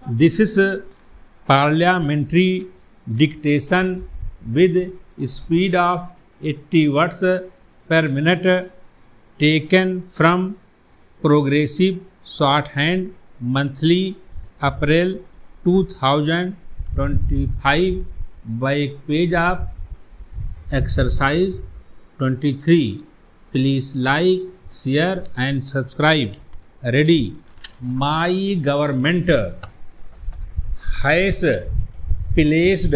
This is a parliamentary dictation with speed of 80 words per minute taken from Progressive Shorthand Monthly April 2025 by page of exercise 23. Please like, share and subscribe. Ready. My government has placed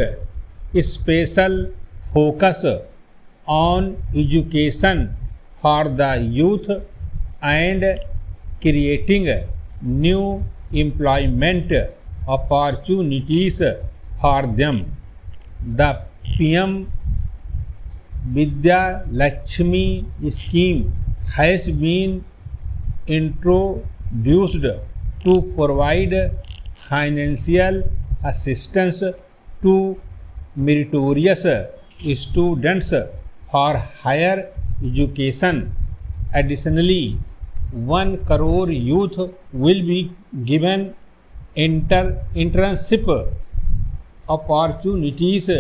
special focus on education for the youth and creating new employment opportunities for them. The PM Vidya Lakshmi scheme has been introduced to provide financial assistance to meritorious students for higher education. Additionally, 1 crore youth will be given internship opportunities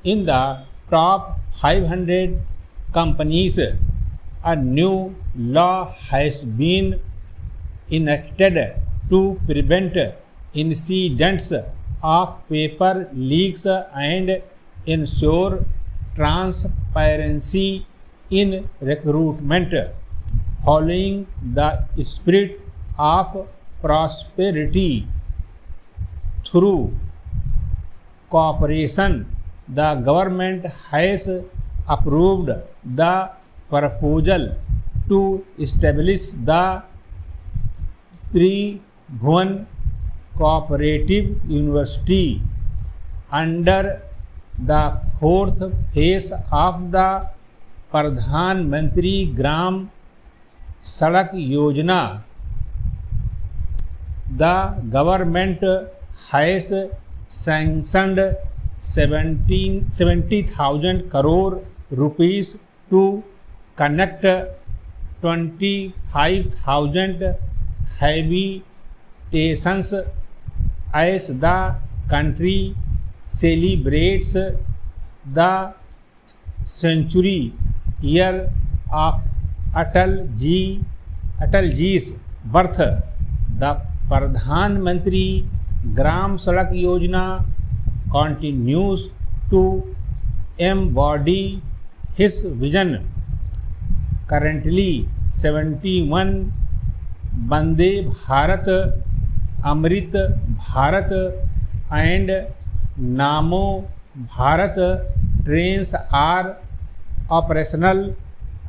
in the top 500 companies. A new law has been enacted to prevent incidents of paper leaks and ensure transparency in recruitment. Following the spirit of prosperity through cooperation, the government has approved the proposal to establish the Tribhuvan Cooperative University under the fourth phase of the Pradhan Mantri Gram Sadak Yojana. The government has sanctioned 70,000 crore rupees to connect 25,000 habitations as the country celebrates the century year of Atalji's birth. The Pradhan Mantri Gram Sadak Yojana continues to embody his vision. Currently, 71 Vande Bharat, Amrit Bharat and Namo Bharat trains are operational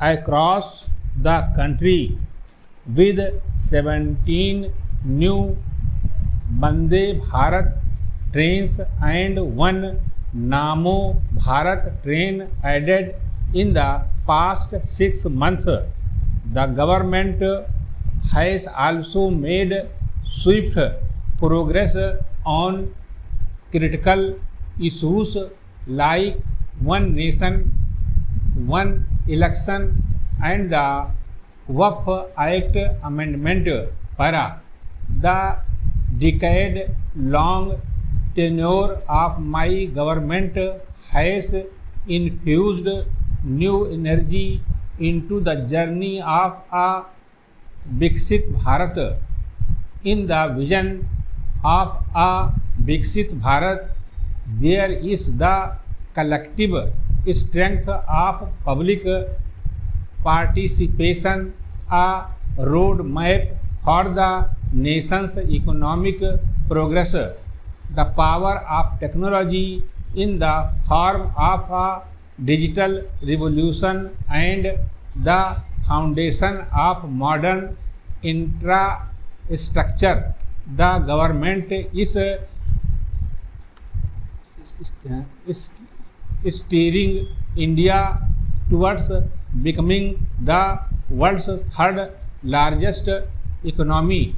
across the country, with 17 new Vande Bharat trains and 1 Namo Bharat train added in the past 6 months. The government has also made swift progress on critical issues like One Nation, One Election and the Waqf Act Amendment. Para the decade-long tenure of my government has infused new energy into the journey of a Viksit Bharat. In the vision of a Viksit Bharat, there is the collective strength of public participation, a roadmap for the nation's economic progress, the power of technology in the form of a digital revolution, and the foundation of modern infrastructure. The government is steering India towards becoming the world's third largest economy.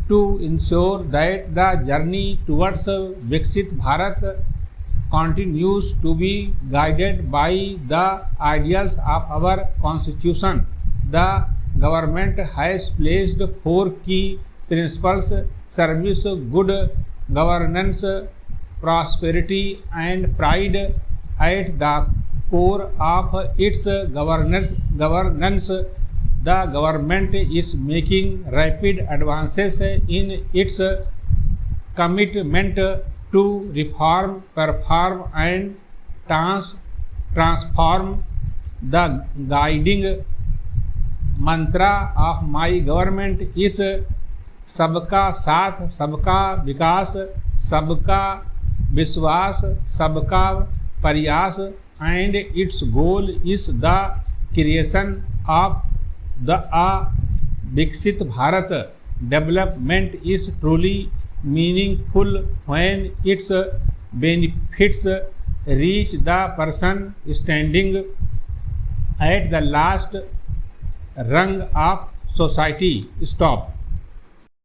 To ensure that the journey towards Viksit Bharat continues to be guided by the ideals of our Constitution, the government has placed 4 key principles, service, good governance, prosperity, and pride at the core of its governance. The government is making rapid advances in its commitment to reform, perform, and transform. The guiding mantra of my government is सबका साथ, सबका विकास, सबका विश्वास, सबका प्रयास, and its goal is the creation of the Viksit Bharat. Development is truly meaningful when its benefits reach the person standing at the last rung of society. Stop.